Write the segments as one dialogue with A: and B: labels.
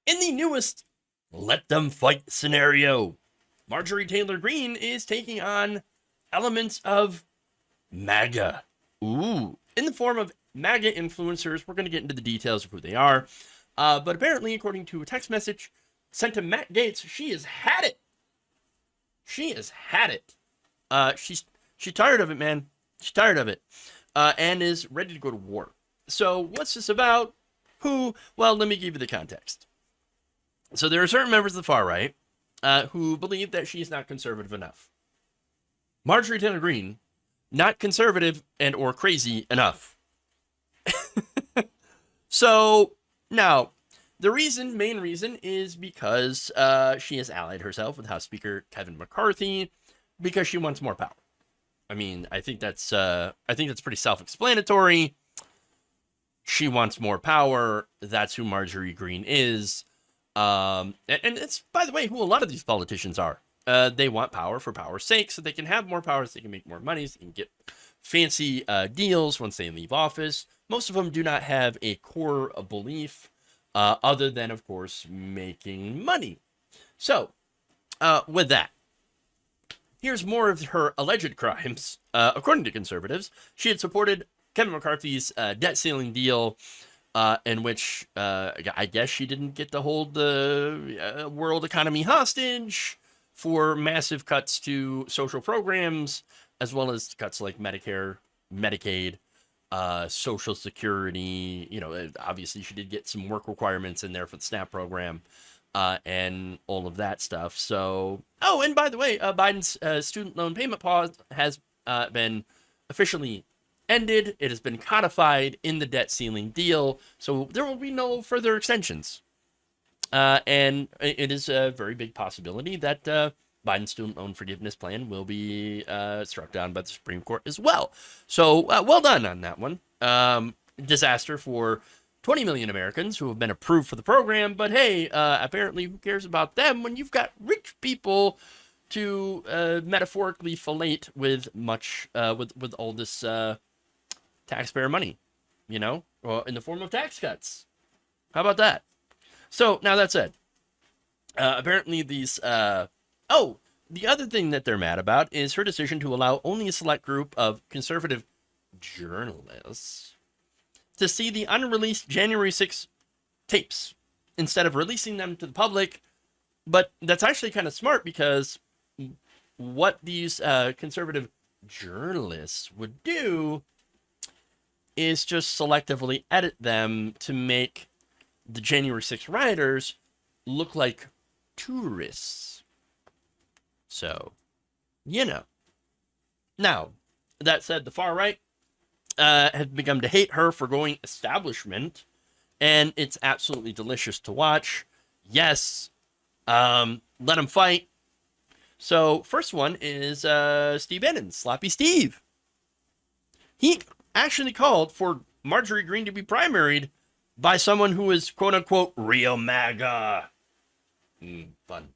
A: In the newest Let Them Fight scenario, Marjorie Taylor Greene is taking on elements of MAGA. Ooh, in the form of MAGA influencers. We're going to get into the details of who they are. But apparently, according to a text message sent to Matt Gaetz, she has had it. She has had it. She's tired of it, man. She's tired of it, and is ready to go to war. So, what's this about? Who? Well, let me give you the context. So there are certain members of the far right who believe that she's not conservative enough. Marjorie Taylor Greene, not conservative and or crazy enough. So now, the main reason, is because she has allied herself with House Speaker Kevin McCarthy because she wants more power. I mean, I think that's pretty self-explanatory. She wants more power. That's who Marjorie Greene is. And it's, by the way, who a lot of these politicians are. They want power for power's sake, so they can have more power, so they can make more money, so they can get fancy deals once they leave office. Most of them do not have a core belief other than, of course, making money. So, with that, here's more of her alleged crimes. According to conservatives, she had supported Kevin McCarthy's debt ceiling deal, in which I guess she didn't get to hold the world economy hostage for massive cuts to social programs, as well as cuts like Medicare, Medicaid, Social Security. Obviously she did get some work requirements in there for the SNAP program, and all of that stuff. So, oh, and by the way, Biden's student loan payment pause has been officially ended. It has been codified in the debt ceiling deal, so there will be no further extensions. And it is a very big possibility that Biden's student loan forgiveness plan will be struck down by the Supreme Court as well. So well done on that one. Disaster for 20 million Americans who have been approved for the program, but hey, apparently who cares about them when you've got rich people to metaphorically fillet with with all this taxpayer money, in the form of tax cuts. How about that? So now that said, apparently these, the other thing that they're mad about is her decision to allow only a select group of conservative journalists to see the unreleased January 6th tapes instead of releasing them to the public. But that's actually kind of smart, because what these conservative journalists would do is just selectively edit them to make the January 6th rioters look like tourists. So, Now, that said, the far right have begun to hate her for going establishment, and it's absolutely delicious to watch. Yes, let them fight. So, first one is Steve Bannon, Sloppy Steve. He actually called for Marjorie Greene to be primaried by someone who is quote-unquote real MAGA. Fun.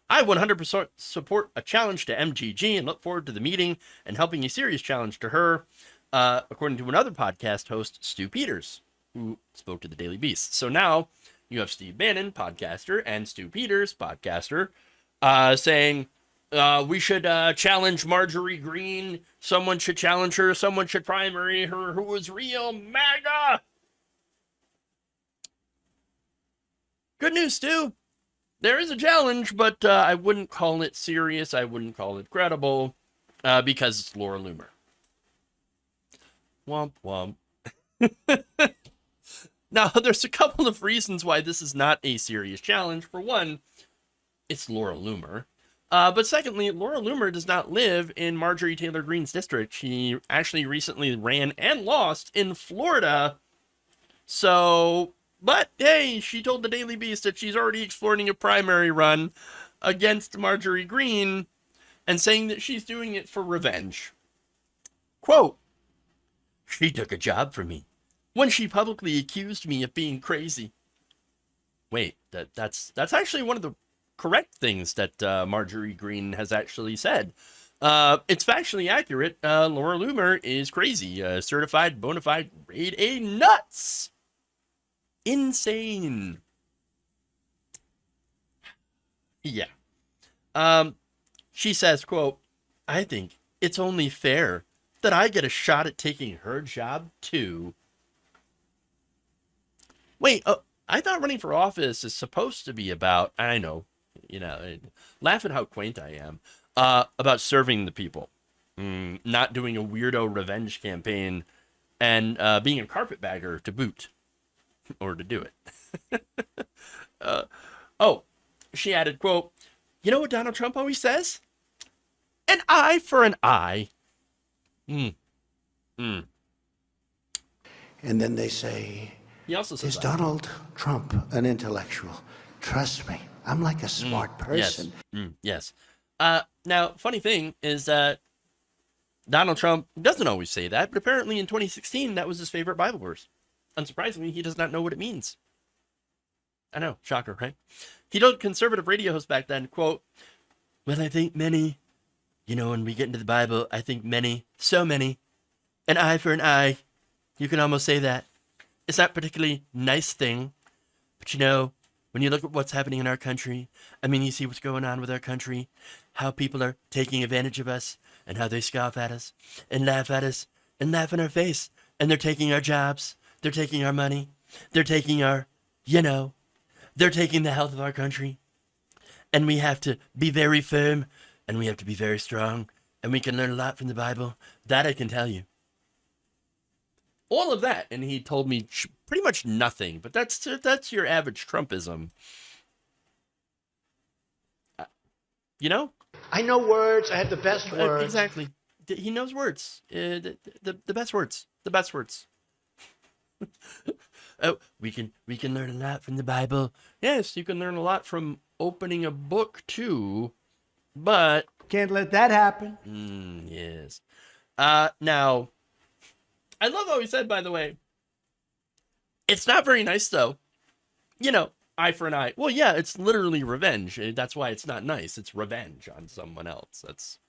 A: I 100% support a challenge to MGG and look forward to the meeting and helping a serious challenge to her, according to another podcast host, Stu Peters, who spoke to the Daily Beast. So now you have Steve Bannon, podcaster, and Stu Peters, podcaster, saying we should challenge Marjorie Greene. Someone should challenge her. Someone should primary her who is real MAGA. Good news, Stu. There is a challenge, but I wouldn't call it serious. I wouldn't call it credible, because it's Laura Loomer. Womp womp. Now, there's a couple of reasons why this is not a serious challenge. For one, it's Laura Loomer. But secondly, Laura Loomer does not live in Marjorie Taylor Greene's district. She actually recently ran and lost in Florida. So, but hey, she told the Daily Beast that she's already exploring a primary run against Marjorie Greene and saying that she's doing it for revenge. Quote, "She took a job from me when she publicly accused me of being crazy." Wait, that's actually one of the correct things that Marjorie Greene has actually said. It's factually accurate. Laura Loomer is crazy. Certified, bona fide, grade A nuts. Insane. Yeah. She says, quote, I think it's only fair that I get a shot at taking her job too. Wait, I thought running for office is supposed to be about, I know, laugh at how quaint I am, about serving the people, not doing a weirdo revenge campaign and being a carpetbagger to boot or to do it. Oh, she added, quote, you know what Donald Trump always says? An eye for an eye. Mm, mm.
B: And then they say,
A: He also says,
B: is Donald Trump an intellectual? Trust me, I'm like a smart person.
A: Yes. Yes. Now, funny thing is that Donald Trump doesn't always say that, but apparently in 2016, that was his favorite Bible verse. Unsurprisingly, he does not know what it means. I know, shocker, right? He told conservative radio host back then, quote, well, I think many, when we get into the Bible, I think many, so many, an eye for an eye. You can almost say that. It's not a particularly nice thing, but when you look at what's happening in our country, you see what's going on with our country, how people are taking advantage of us, and how they scoff at us, and laugh at us, and laugh in our face, and they're taking our jobs, they're taking our money, they're taking our, they're taking the health of our country, and we have to be very firm, and we have to be very strong, and we can learn a lot from the Bible. That I can tell you. All of that, and he told me pretty much nothing, but that's your average Trumpism.
B: I know words. I have the best words.
A: Exactly. He knows words. The best words. The best words. Oh, we can learn a lot from the Bible. Yes, you can learn a lot from opening a book too, but
C: can't let that happen.
A: Yes. Now, I love how he said, by the way, it's not very nice though. Eye for an eye. Well, yeah, it's literally revenge. That's why it's not nice. It's revenge on someone else. That's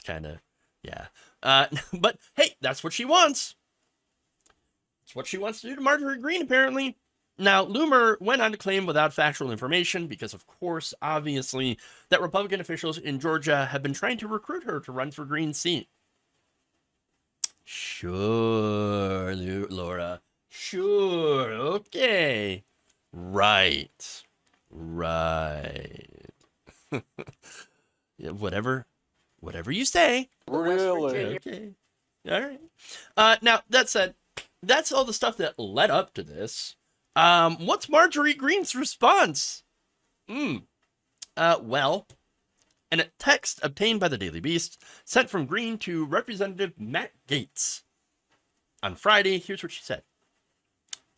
A: kind of, yeah. But hey, that's what she wants. It's what she wants to do to Marjorie Greene, apparently. Now, Loomer went on to claim without factual information, because of course, obviously, that Republican officials in Georgia have been trying to recruit her to run for Greene's seat. Sure, Laura. Sure, okay. Right. Yeah, whatever you say.
C: Really?
A: Okay. All right. Now, that said, that's all the stuff that led up to this. What's Marjorie Greene's response? Well, in a text obtained by the Daily Beast, sent from Greene to Representative Matt Gaetz on Friday, here's what she said.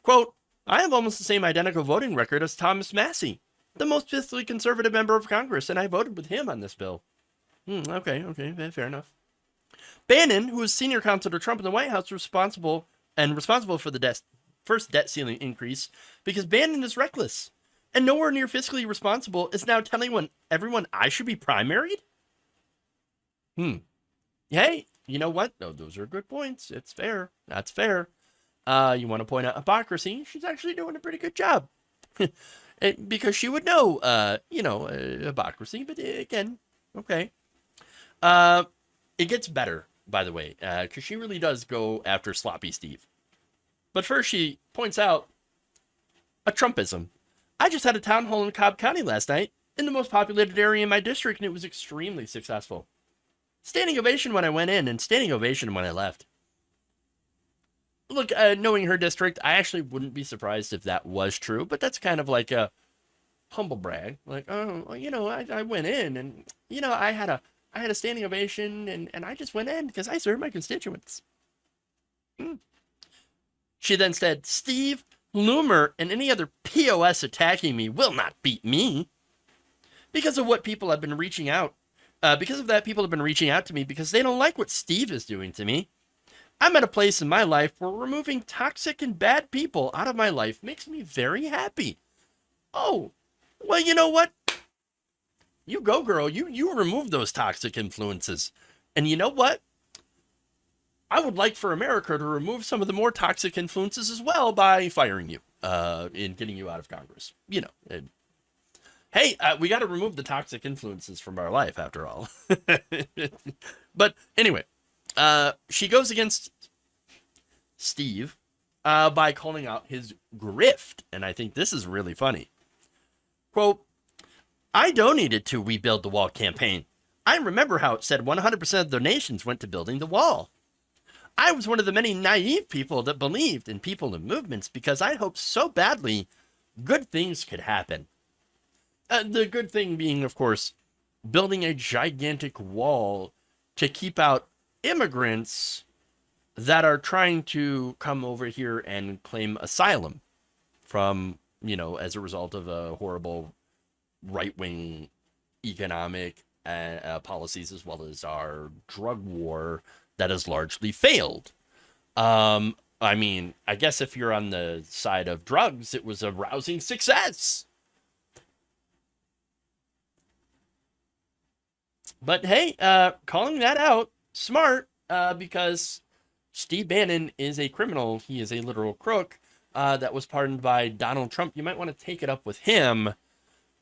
A: Quote, I have almost the same identical voting record as Thomas Massie, the most fiscally conservative member of Congress, and I voted with him on this bill. Okay, fair enough. Bannon, who was senior counsel to Trump in the White House, responsible for the first debt ceiling increase, because Bannon is reckless and nowhere near fiscally responsible, is now telling everyone I should be primaried? Hey, you know what? No, those are good points. It's fair. That's fair. You want to point out hypocrisy? She's actually doing a pretty good job. Because she would know, hypocrisy, but again, okay. It gets better, by the way, because she really does go after Sloppy Steve. But first, she points out a Trumpism. I just had a town hall in Cobb County last night, in the most populated area in my district, and it was extremely successful. Standing ovation when I went in, and standing ovation when I left. Look, knowing her district, I actually wouldn't be surprised if that was true, but that's kind of like a humble brag. Like, oh, I went in, and, I had a standing ovation, and I just went in because I serve my constituents. She then said, Steve, Loomer, and any other POS attacking me will not beat me. Because of what people have been reaching out. Because of that, people have been reaching out to me because they don't like what Steve is doing to me. I'm at a place in my life where removing toxic and bad people out of my life makes me very happy. Oh, well, you know what? You go, girl. You remove those toxic influences. And you know what? I would like for America to remove some of the more toxic influences as well by firing you and getting you out of Congress. Hey, we got to remove the toxic influences from our life, after all. But anyway, she goes against Steve by calling out his grift, and I think this is really funny. Quote, I donated to We Build the Wall campaign. I remember how it said 100% of donations went to building the wall. I was one of the many naive people that believed in people and movements because I hoped so badly good things could happen. The good thing being, of course, building a gigantic wall to keep out immigrants that are trying to come over here and claim asylum from, as a result of a horrible right-wing economic policies, as well as our drug war that has largely failed. I mean, I guess if you're on the side of drugs, it was a rousing success. But hey, calling that out, smart, because Steve Bannon is a criminal. He is a literal crook that was pardoned by Donald Trump. You might want to take it up with him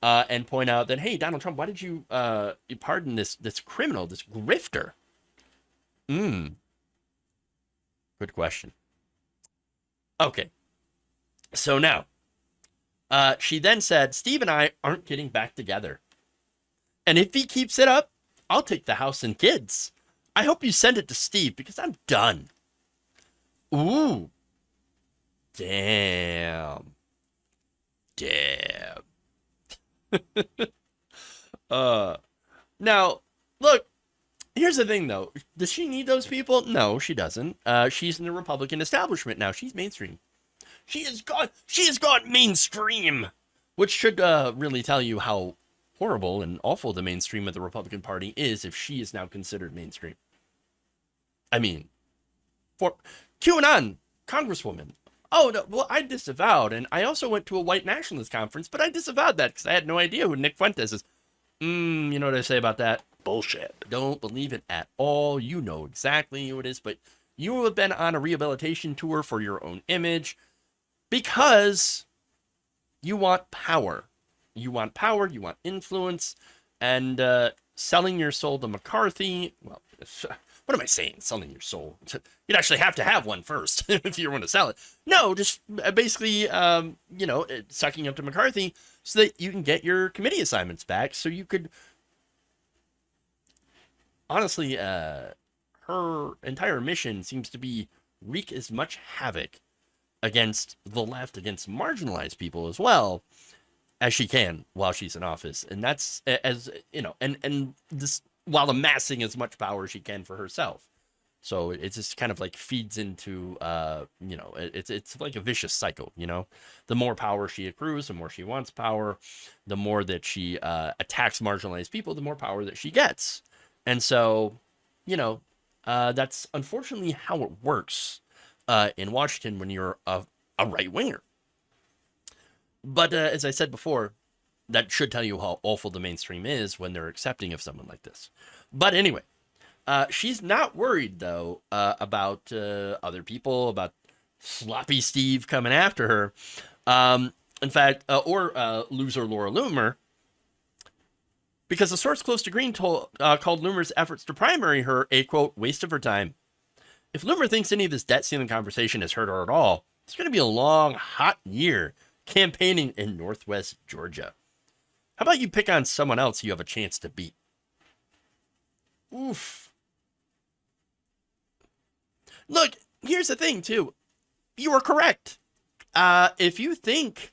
A: and point out that, hey, Donald Trump, why did you pardon this criminal, this grifter? Good question. Okay. So now, she then said, Steve and I aren't getting back together. And if he keeps it up, I'll take the house and kids. I hope you send it to Steve because I'm done. Ooh. Damn. Now, look, here's the thing, though. Does she need those people? No, she doesn't. She's in the Republican establishment now. She's mainstream. She has gone mainstream, which should really tell you how horrible and awful the mainstream of the Republican Party is if she is now considered mainstream. I mean, for QAnon Congresswoman. Oh, no, well, I disavowed, and I also went to a white nationalist conference, but I disavowed that because I had no idea who Nick Fuentes is. You know what I say about that? Bullshit. Don't believe it at all. You know exactly who it is, but you have been on a rehabilitation tour for your own image because you want power. You want power, you want influence, and selling your soul to McCarthy, well, what am I saying, selling your soul? You'd actually have to have one first if you want to sell it. No, just basically, sucking up to McCarthy so that you can get your committee assignments back so you could, honestly, her entire mission seems to be wreak as much havoc against the left, against marginalized people as well, as she can while she's in office. And that's, as and this, while amassing as much power as she can for herself. So it just kind of like feeds into, it's like a vicious cycle, The more power she accrues, the more she wants power, the more that she attacks marginalized people, the more power that she gets. And so, that's unfortunately how it works in Washington when you're a right-winger. But as I said before, that should tell you how awful the mainstream is when they're accepting of someone like this. But anyway, she's not worried, though, about other people, about sloppy Steve coming after her. In fact, or loser Laura Loomer, because a source close to Greene called Loomer's efforts to primary her a, quote, waste of her time. If Loomer thinks any of this debt ceiling conversation has hurt her at all, it's going to be a long, hot year campaigning in Northwest Georgia. How about you pick on someone else you have a chance to beat? Oof. Look, here's the thing, too. You are correct. If you think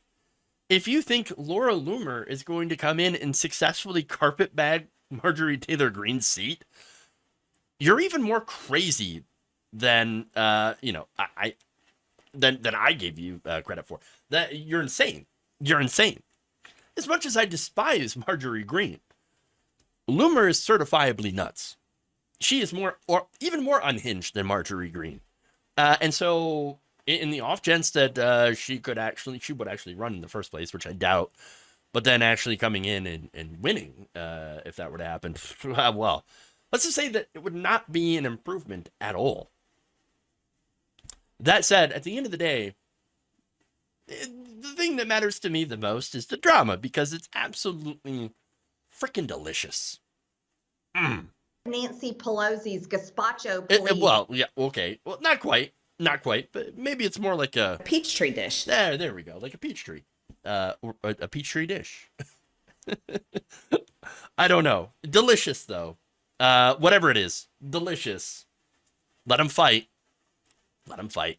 A: Laura Loomer is going to come in and successfully carpetbag Marjorie Taylor Greene's seat, you're even more crazy than than I gave you credit for. That you're insane. You're insane. As much as I despise Marjorie Greene, Loomer is certifiably nuts. She is even more unhinged than Marjorie Greene. And so, in the off chance that she would actually run in the first place, which I doubt, but then actually coming in and winning, if that were to happen, well, let's just say that it would not be an improvement at all. That said, at the end of the day, The thing that matters to me the most is the drama, because it's absolutely freaking delicious.
D: Nancy Pelosi's gazpacho, please.
A: Well, yeah, okay. Well, not quite, but maybe it's more like a
E: Peachtree dish.
A: there we go, like a peach tree, or a peach tree dish. I don't know. Delicious though. Whatever it is, delicious. Let them fight. Let them fight.